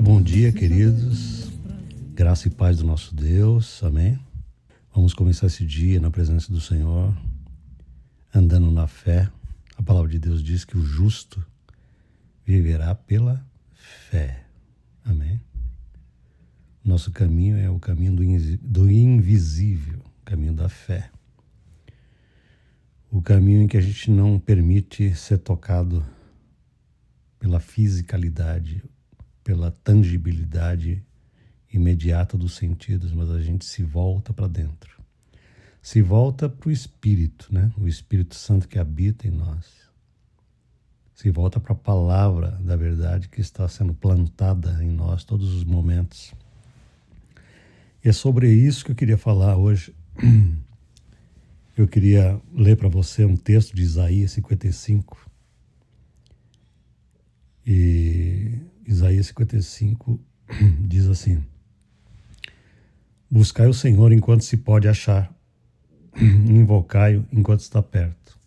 bom dia, queridos. Graça e paz do nosso Deus, amém? Vamos começar esse dia na presença do Senhor, andando na fé. A palavra de Deus diz que o justo viverá pela fé, amém? Nosso caminho é o caminho do invisível, o caminho da fé. O caminho em que a gente não permite ser tocado pela fisicalidade, pela tangibilidade imediata dos sentidos, mas a gente se volta para dentro. Se volta para o Espírito, né? O Espírito Santo que habita em nós. Se volta para a palavra da verdade que está sendo plantada em nós todos os momentos. E é sobre isso que eu queria falar hoje. Eu queria ler para você um texto de Isaías 55. E Isaías 55 diz assim: buscai o Senhor enquanto se pode achar, invocai-o enquanto está perto.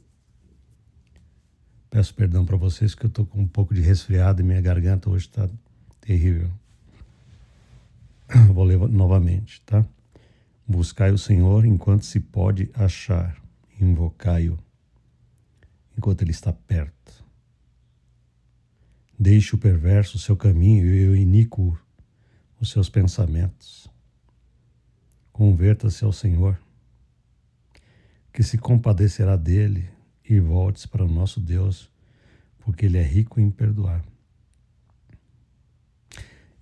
Peço perdão para vocês que eu estou com um pouco de resfriado e minha garganta hoje está terrível. Vou ler novamente, tá? Buscai o Senhor enquanto se pode achar, invocai-o enquanto ele está perto. Deixe o perverso o seu caminho e o iníquo os seus pensamentos. Converta-se ao Senhor, que se compadecerá dele, e volte-se para o nosso Deus, porque ele é rico em perdoar.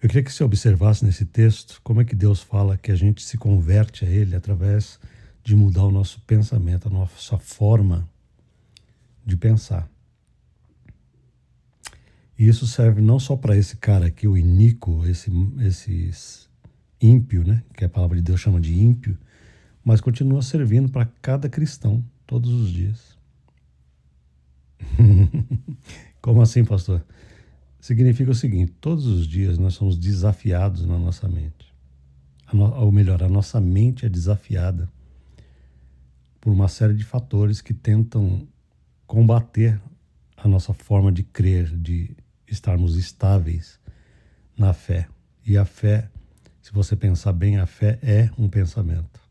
Eu queria que você observasse nesse texto como é que Deus fala que a gente se converte a ele através de mudar o nosso pensamento, a nossa forma de pensar. E isso serve não só para esse cara aqui, o iníquo, esse ímpio, né? Que a palavra de Deus chama de ímpio, mas continua servindo para cada cristão todos os dias. Como assim, pastor? Significa o seguinte: todos os dias nós somos desafiados na nossa mente. Ou melhor, a nossa mente é desafiada por uma série de fatores que tentam combater a nossa forma de crer, de estarmos estáveis na fé. E a fé, se você pensar bem, a fé é um pensamento.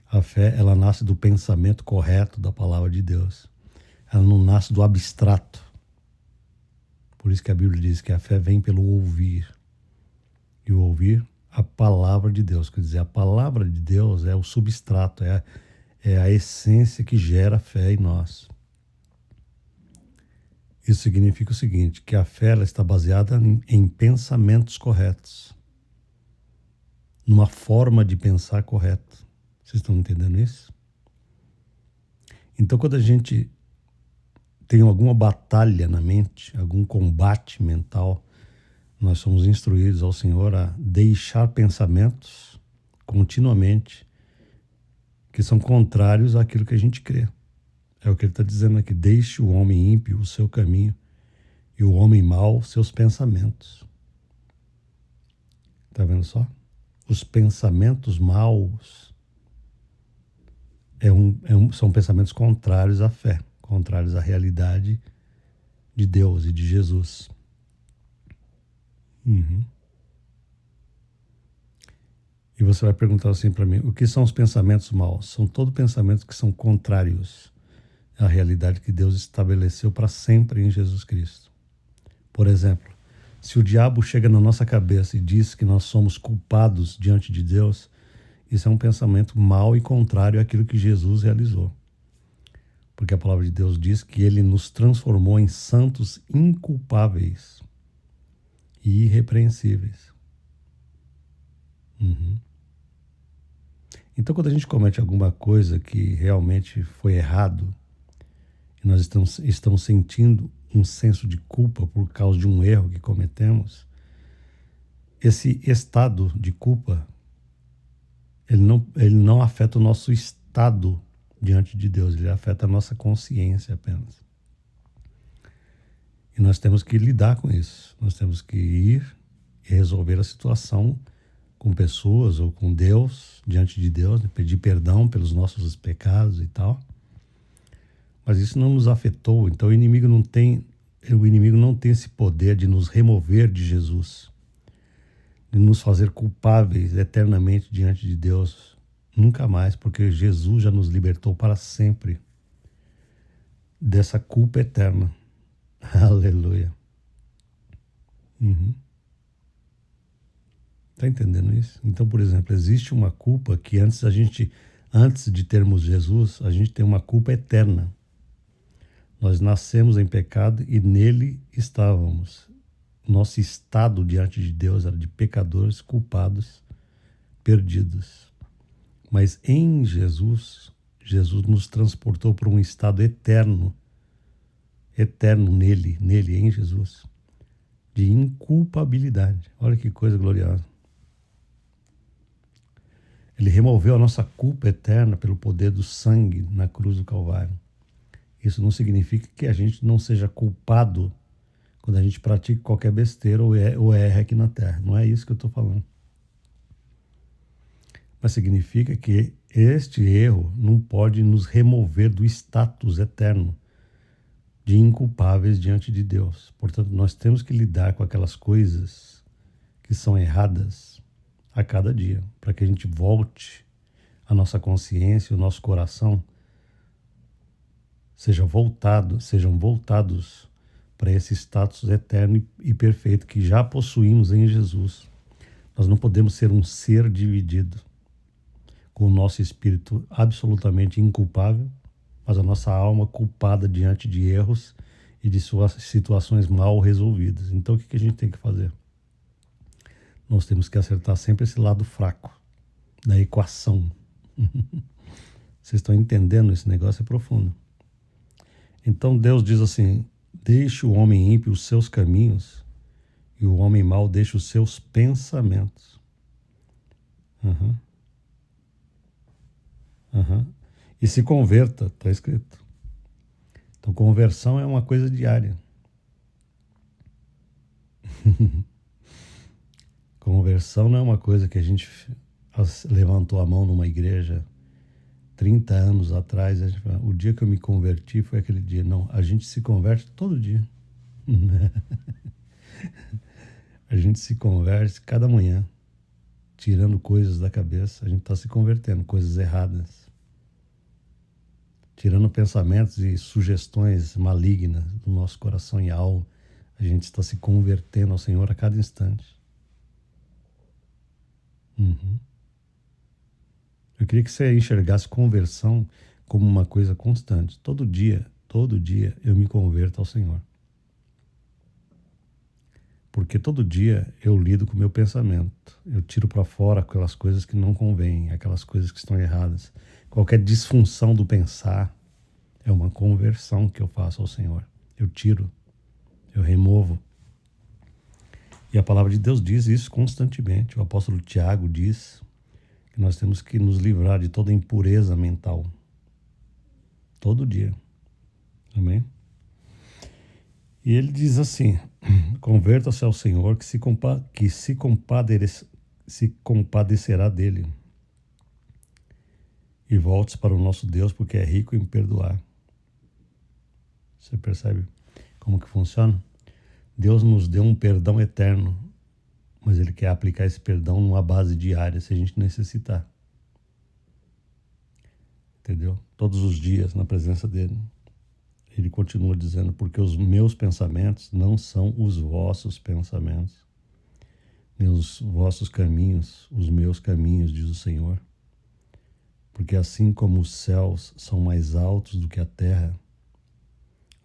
A fé, ela nasce do pensamento correto da palavra de Deus. Ela não nasce do abstrato. Por isso que a Bíblia diz que a fé vem pelo ouvir. E o ouvir a palavra de Deus. Quer dizer, a palavra de Deus é o substrato, é a essência que gera fé em nós. Isso significa o seguinte, que a fé ela está baseada em pensamentos corretos. Numa forma de pensar correta. Vocês estão entendendo isso? Então, quando a gente tem alguma batalha na mente, algum combate mental, nós somos instruídos ao Senhor a deixar pensamentos continuamente que são contrários àquilo que a gente crê. É o que ele está dizendo aqui: deixe o homem ímpio o seu caminho e o homem mau seus pensamentos. Está vendo só? Os pensamentos maus são pensamentos contrários à fé, contrários à realidade de Deus e de Jesus. E você vai perguntar assim para mim: o que são os pensamentos maus? São todos pensamentos que são contrários à realidade que Deus estabeleceu para sempre em Jesus Cristo. Por exemplo, se o diabo chega na nossa cabeça e diz que nós somos culpados diante de Deus, isso é um pensamento mau e contrário àquilo que Jesus realizou. Porque a palavra de Deus diz que ele nos transformou em santos inculpáveis e irrepreensíveis. Então, quando a gente comete alguma coisa que realmente foi errado, e nós estamos sentindo um senso de culpa por causa de um erro que cometemos, esse estado de culpa, ele não afeta o nosso estado diante de Deus, ele afeta a nossa consciência apenas. E nós temos que lidar com isso. Nós temos que ir e resolver a situação com pessoas ou com Deus, diante de Deus, né? Pedir perdão pelos nossos pecados e tal. Mas isso não nos afetou, então o inimigo não tem o inimigo não tem esse poder de nos remover de Jesus, de nos fazer culpáveis eternamente diante de Deus. Nunca mais, porque Jesus já nos libertou para sempre dessa culpa eterna. Aleluia. Uhum. Tá entendendo isso? Então, por exemplo, existe uma culpa que antes de termos Jesus, a gente tem uma culpa eterna. Nós nascemos em pecado e nele estávamos. Nosso estado diante de Deus era de pecadores, culpados, perdidos. Mas em Jesus, Jesus nos transportou para um estado eterno, eterno nele, em Jesus, de inculpabilidade. Olha que coisa gloriosa. Ele removeu a nossa culpa eterna pelo poder do sangue na cruz do Calvário. Isso não significa que a gente não seja culpado quando a gente pratica qualquer besteira ou erra aqui na terra. Não é isso que eu estou falando. Mas significa que este erro não pode nos remover do status eterno de inculpáveis diante de Deus. Portanto, nós temos que lidar com aquelas coisas que são erradas a cada dia, para que a gente volte a nossa consciência, o nosso coração sejam voltados para esse status eterno e perfeito que já possuímos em Jesus. Nós não podemos ser um ser dividido, com o nosso espírito absolutamente inculpável, mas a nossa alma culpada diante de erros e de suas situações mal resolvidas. Então, o que a gente tem que fazer? Nós temos que acertar sempre esse lado fraco da equação. Vocês estão entendendo? Esse negócio é profundo. Então Deus diz assim: deixe o homem ímpio os seus caminhos e o homem mau deixe os seus pensamentos. E se converta, está escrito. Então conversão é uma coisa diária. Conversão não é uma coisa que a gente levantou a mão numa igreja 30 anos atrás, o dia que eu me converti foi aquele dia. Não, a gente se converte todo dia. A gente se converte cada manhã, tirando coisas da cabeça. A gente está se convertendo, coisas erradas. Tirando pensamentos e sugestões malignas do nosso coração e alma. A gente está se convertendo ao Senhor a cada instante. Eu queria que você enxergasse conversão como uma coisa constante. Todo dia eu me converto ao Senhor. Porque todo dia eu lido com o meu pensamento. Eu tiro para fora aquelas coisas que não convêm, aquelas coisas que estão erradas. Qualquer disfunção do pensar é uma conversão que eu faço ao Senhor. Eu tiro, eu removo. E a palavra de Deus diz isso constantemente. O apóstolo Tiago diz que nós temos que nos livrar de toda impureza mental. Todo dia. Amém? E ele diz assim: converta-se ao Senhor que se compadecerá dele. E volte para o nosso Deus, porque é rico em perdoar. Você percebe como que funciona? Deus nos deu um perdão eterno, mas Ele quer aplicar esse perdão numa base diária, se a gente necessitar. Entendeu? Todos os dias, na presença dEle. Ele continua dizendo: porque os meus pensamentos não são os vossos pensamentos, nem os vossos caminhos, os meus caminhos, diz o Senhor. Porque assim como os céus são mais altos do que a terra,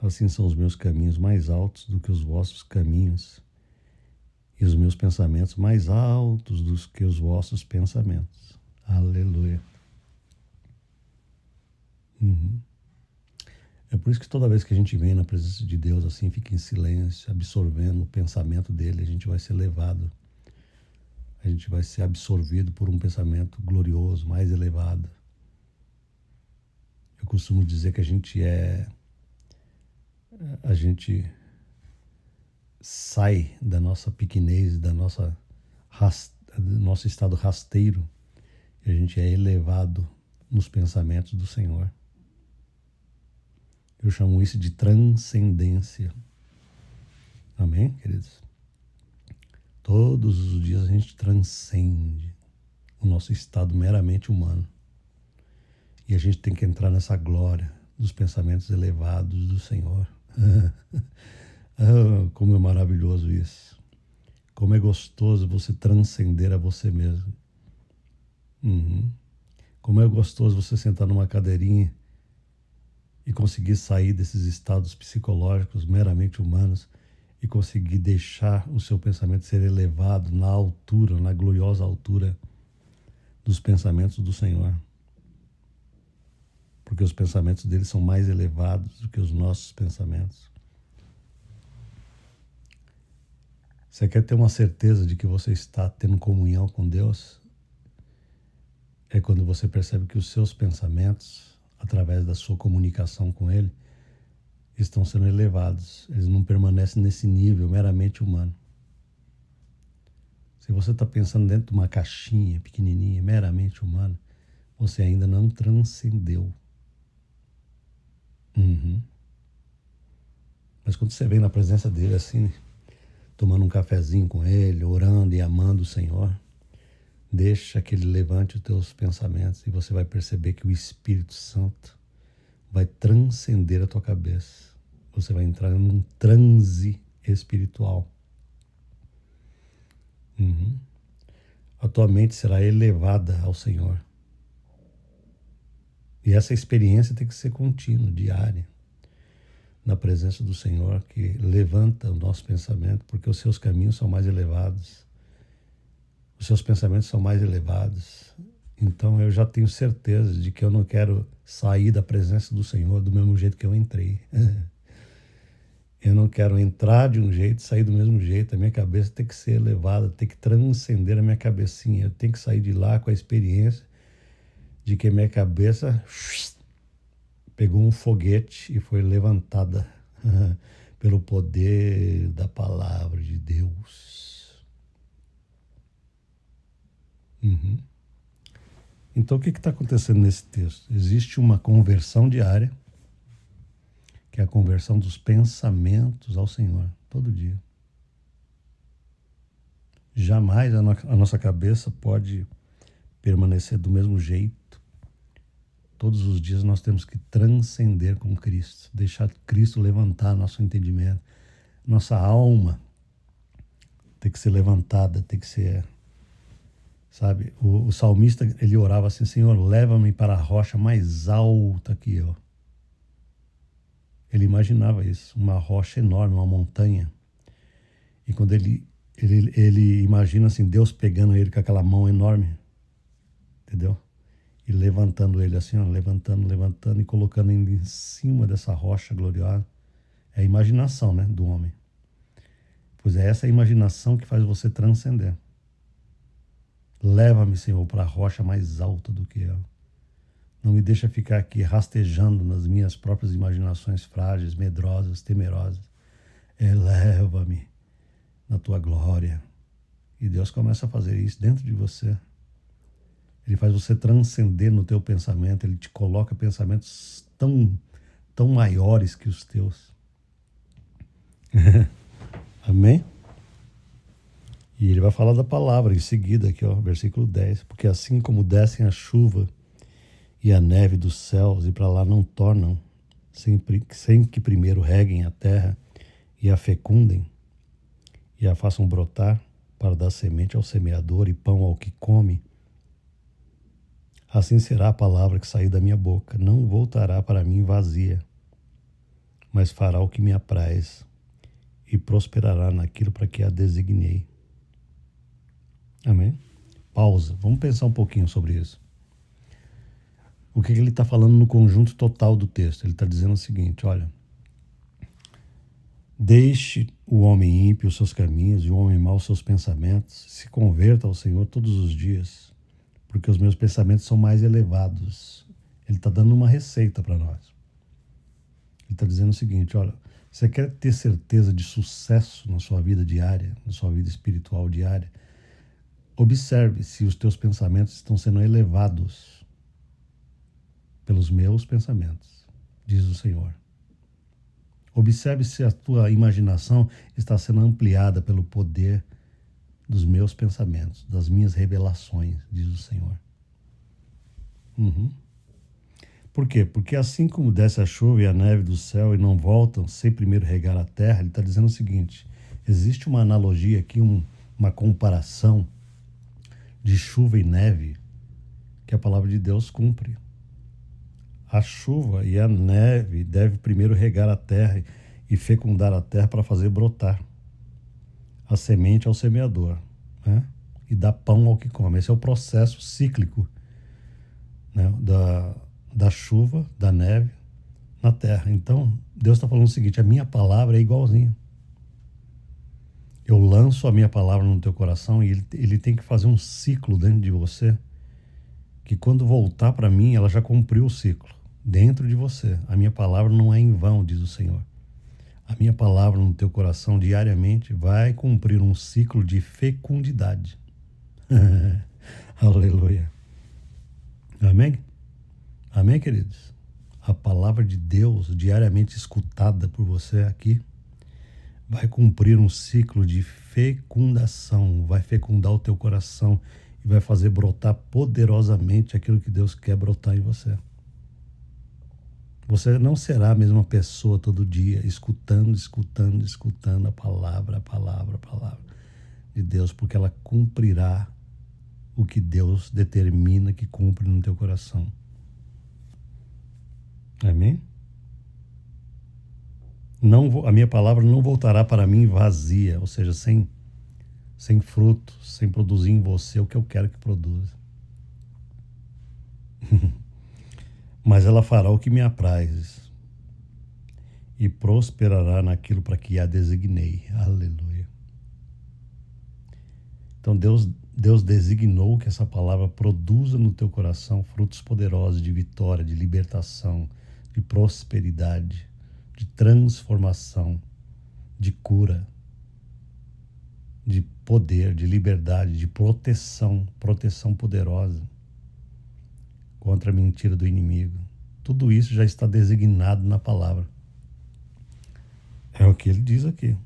assim são os meus caminhos mais altos do que os vossos caminhos, e os meus pensamentos mais altos do que os vossos pensamentos. Aleluia. É por isso que toda vez que a gente vem na presença de Deus, assim, fica em silêncio, absorvendo o pensamento dele, a gente vai ser levado. A gente vai ser absorvido por um pensamento glorioso, mais elevado. Eu costumo dizer que a gente sai da nossa pequenez, do nosso estado rasteiro, e a gente é elevado nos pensamentos do Senhor. Eu chamo isso de transcendência. Amém, queridos? Todos os dias a gente transcende o nosso estado meramente humano. E a gente tem que entrar nessa glória dos pensamentos elevados do Senhor. Como é maravilhoso isso. Como é gostoso você transcender a você mesmo. Como é gostoso você sentar numa cadeirinha e conseguir sair desses estados psicológicos meramente humanos e conseguir deixar o seu pensamento ser elevado na altura, na gloriosa altura dos pensamentos do Senhor. Porque os pensamentos dele são mais elevados do que os nossos pensamentos. Você quer ter uma certeza de que você está tendo comunhão com Deus? É quando você percebe que os seus pensamentos, através da sua comunicação com Ele, estão sendo elevados. Eles não permanecem nesse nível meramente humano. Se você está pensando dentro de uma caixinha pequenininha, meramente humana, você ainda não transcendeu. Mas quando você vem na presença dele assim, tomando um cafezinho com ele, orando e amando o Senhor, deixa que ele levante os teus pensamentos e você vai perceber que o Espírito Santo vai transcender a tua cabeça. Você vai entrar num transe espiritual. A tua mente será elevada ao Senhor. E essa experiência tem que ser contínua, diária, na presença do Senhor, que levanta o nosso pensamento, porque os seus caminhos são mais elevados, os seus pensamentos são mais elevados. Então eu já tenho certeza de que eu não quero sair da presença do Senhor do mesmo jeito que eu entrei. Eu não quero entrar de um jeito e sair do mesmo jeito. A minha cabeça tem que ser elevada, tem que transcender a minha cabecinha. Eu tenho que sair de lá com a experiência de que a minha cabeça pegou um foguete e foi levantada pelo poder da palavra de Deus. Então o que está acontecendo nesse texto? Existe uma conversão diária, que é a conversão dos pensamentos ao Senhor, todo dia. Jamais a nossa cabeça pode permanecer do mesmo jeito. Todos os dias nós temos que transcender com Cristo, deixar Cristo levantar nosso entendimento. Nossa alma tem que ser levantada, tem que ser, sabe? O salmista, ele orava assim: Senhor, leva-me para a rocha mais alta que eu. Ele imaginava isso, uma rocha enorme, uma montanha. E quando ele imagina assim, Deus pegando ele com aquela mão enorme, entendeu? E levantando ele assim, ó, levantando e colocando ele em cima dessa rocha gloriosa. É a imaginação, né, do homem. Pois é essa imaginação que faz você transcender. Leva-me, Senhor, para a rocha mais alta do que eu. Não me deixa ficar aqui rastejando nas minhas próprias imaginações frágeis, medrosas, temerosas. Eleva-me na tua glória. E Deus começa a fazer isso dentro de você. Ele faz você transcender no teu pensamento. Ele te coloca pensamentos tão maiores que os teus. Amém? E ele vai falar da palavra em seguida aqui, ó, versículo 10. Porque assim como descem a chuva e a neve dos céus e para lá não tornam, sem que primeiro reguem a terra e a fecundem e a façam brotar para dar semente ao semeador e pão ao que come, assim será a palavra que sair da minha boca. Não voltará para mim vazia, mas fará o que me apraz e prosperará naquilo para que a designei. Amém? Pausa. Vamos pensar um pouquinho sobre isso. O que ele está falando no conjunto total do texto? Ele está dizendo o seguinte, olha: deixe o homem ímpio os seus caminhos e o homem mau os seus pensamentos, se converta ao Senhor todos os dias, porque os meus pensamentos são mais elevados. Ele está dando uma receita para nós. Ele está dizendo o seguinte, olha, você quer ter certeza de sucesso na sua vida diária, na sua vida espiritual diária? Observe se os teus pensamentos estão sendo elevados pelos meus pensamentos, diz o Senhor. Observe se a tua imaginação está sendo ampliada pelo poder dos meus pensamentos, das minhas revelações, diz o Senhor. Uhum. Por quê? Porque assim como desce a chuva e a neve do céu e não voltam sem primeiro regar a terra, ele está dizendo o seguinte: existe uma analogia aqui, uma comparação de chuva e neve que a palavra de Deus cumpre. A chuva e a neve devem primeiro regar a terra e fecundar a terra para fazer brotar a semente ao semeador, né? E dar pão ao que come. Esse é o processo cíclico, né? Da chuva, da neve na terra. Então, Deus está falando o seguinte: a minha palavra é igualzinha. Eu lanço a minha palavra no teu coração e ele tem que fazer um ciclo dentro de você, que quando voltar para mim, ela já cumpriu o ciclo dentro de você. A minha palavra não é em vão, diz o Senhor. A minha palavra no teu coração diariamente vai cumprir um ciclo de fecundidade. Aleluia. Amém? Amém, queridos? A palavra de Deus diariamente escutada por você aqui vai cumprir um ciclo de fecundação, vai fecundar o teu coração e vai fazer brotar poderosamente aquilo que Deus quer brotar em você. Você não será a mesma pessoa todo dia, escutando a palavra de Deus, porque ela cumprirá o que Deus determina que cumpre no teu coração. Amém? A minha palavra não voltará para mim vazia, ou seja, sem fruto, sem produzir em você o que eu quero que produza. Mas ela fará o que me apraz e prosperará naquilo para que a designei. Aleluia. Então Deus designou que essa palavra produza no teu coração frutos poderosos de vitória, de libertação, de prosperidade, de transformação, de cura, de poder, de liberdade, de proteção poderosa contra a mentira do inimigo. Tudo isso já está designado na palavra. É o que ele diz aqui.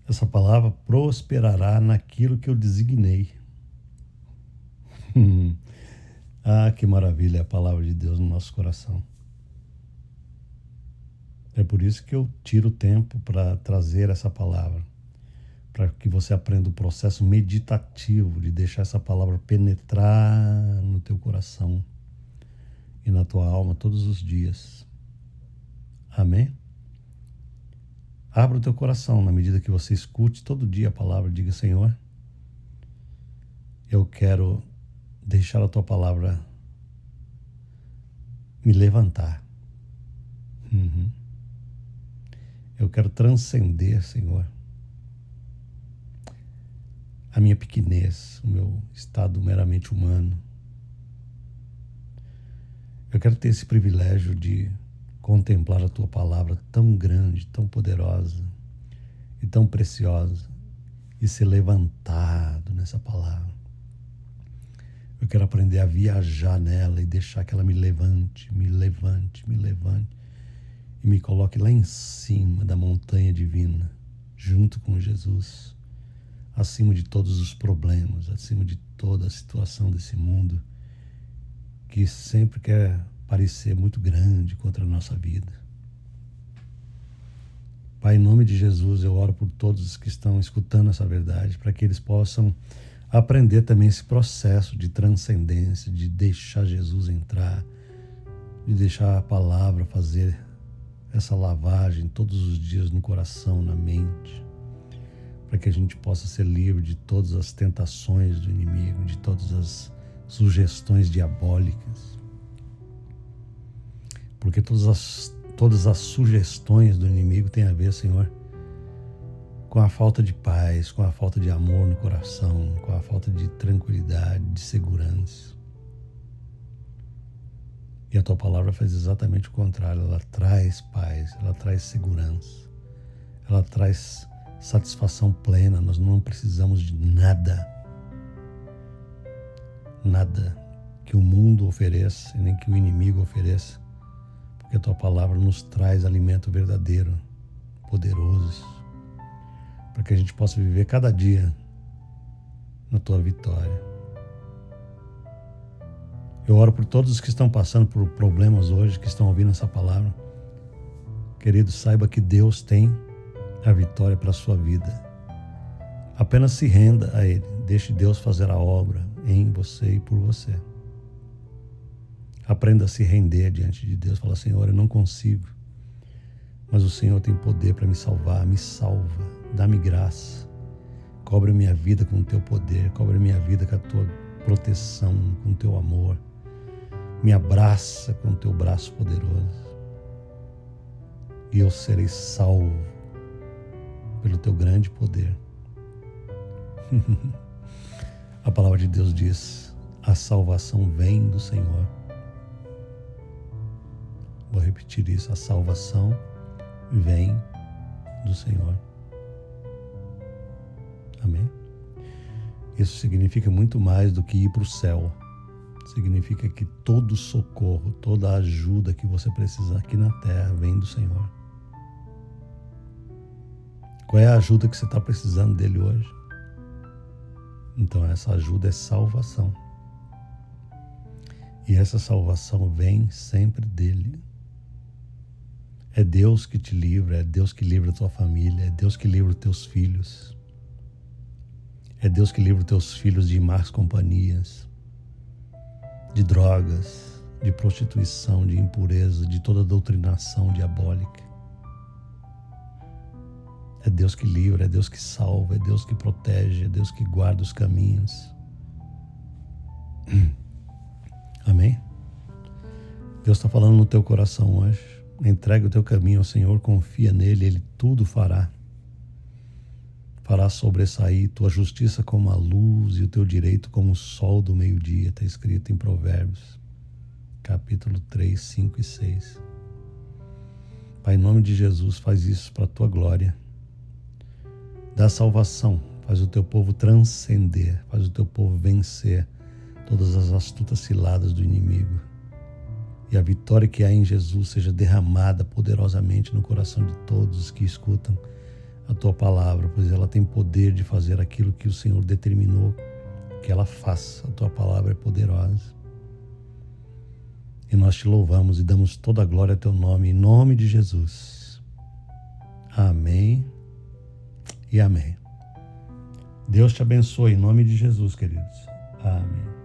Essa palavra prosperará naquilo que eu designei. Ah, que maravilha é a palavra de Deus no nosso coração. É por isso que eu tiro tempo para trazer essa palavra, para que você aprenda o processo meditativo de deixar essa palavra penetrar no teu coração e na tua alma todos os dias. Amém? Abra o teu coração na medida que você escute todo dia a palavra. Diga: Senhor, eu quero deixar a tua palavra me levantar. Eu quero transcender, Senhor, a minha pequenez, o meu estado meramente humano. Eu quero ter esse privilégio de contemplar a tua palavra tão grande, tão poderosa e tão preciosa e ser levantado nessa palavra. Eu quero aprender a viajar nela e deixar que ela me levante e me coloque lá em cima da montanha divina, junto com Jesus, acima de todos os problemas, acima de toda a situação desse mundo que sempre quer parecer muito grande contra a nossa vida. Pai, em nome de Jesus, eu oro por todos os que estão escutando essa verdade, para que eles possam aprender também esse processo de transcendência, de deixar Jesus entrar, de deixar a palavra fazer essa lavagem todos os dias no coração, na mente, para que a gente possa ser livre de todas as tentações do inimigo, de todas as sugestões diabólicas. Porque todas as sugestões do inimigo têm a ver, Senhor, com a falta de paz, com a falta de amor no coração, com a falta de tranquilidade, de segurança. E a tua palavra faz exatamente o contrário. Ela traz paz, ela traz segurança, ela traz satisfação plena. Nós não precisamos de nada que o mundo ofereça, nem que o inimigo ofereça, porque porque a tua palavra nos traz alimento verdadeiro, poderoso, para que a gente possa viver cada dia na tua vitória. Eu oro por todos os que estão passando por problemas hoje, que estão ouvindo essa palavra. Querido, saiba que Deus tem a vitória para a sua vida. Apenas se renda a Ele. Deixe Deus fazer a obra em você e por você. Aprenda a se render diante de Deus. Fala, Senhor, eu não consigo, mas o Senhor tem poder para me salvar. Me salva, dá-me graça. Cobre minha vida com o teu poder. Cobre minha vida com a tua proteção, com o teu amor. Me abraça com o teu braço poderoso. E eu serei salvo pelo teu grande poder. A palavra de Deus diz: a salvação vem do Senhor. Vou repetir isso: a salvação vem do Senhor. Amém? Isso significa muito mais do que ir para o céu. Significa que todo socorro, toda ajuda que você precisa aqui na terra vem do Senhor. Qual é a ajuda que você está precisando dele hoje? Então essa ajuda é salvação. E essa salvação vem sempre dele. É Deus que te livra, é Deus que livra a tua família, é Deus que livra os teus filhos. É Deus que livra os teus filhos de más companhias, de drogas, de prostituição, de impureza, de toda doutrinação diabólica. É Deus que livra, é Deus que salva, é Deus que protege, é Deus que guarda os caminhos. Amém? Deus está falando no teu coração hoje. Entrega o teu caminho ao Senhor, confia nele, Ele tudo fará. Fará sobressair tua justiça como a luz e o teu direito como o sol do meio-dia. Está escrito em Provérbios, capítulo 3, 5 e 6. Pai, em nome de Jesus, faz isso para a tua glória. Dá salvação, faz o teu povo transcender, faz o teu povo vencer todas as astutas ciladas do inimigo. E a vitória que há em Jesus seja derramada poderosamente no coração de todos os que escutam a tua palavra, pois ela tem poder de fazer aquilo que o Senhor determinou que ela faça. A tua palavra é poderosa. E nós te louvamos e damos toda a glória a teu nome, em nome de Jesus. Amém e amém. Deus te abençoe em nome de Jesus, queridos. Amém.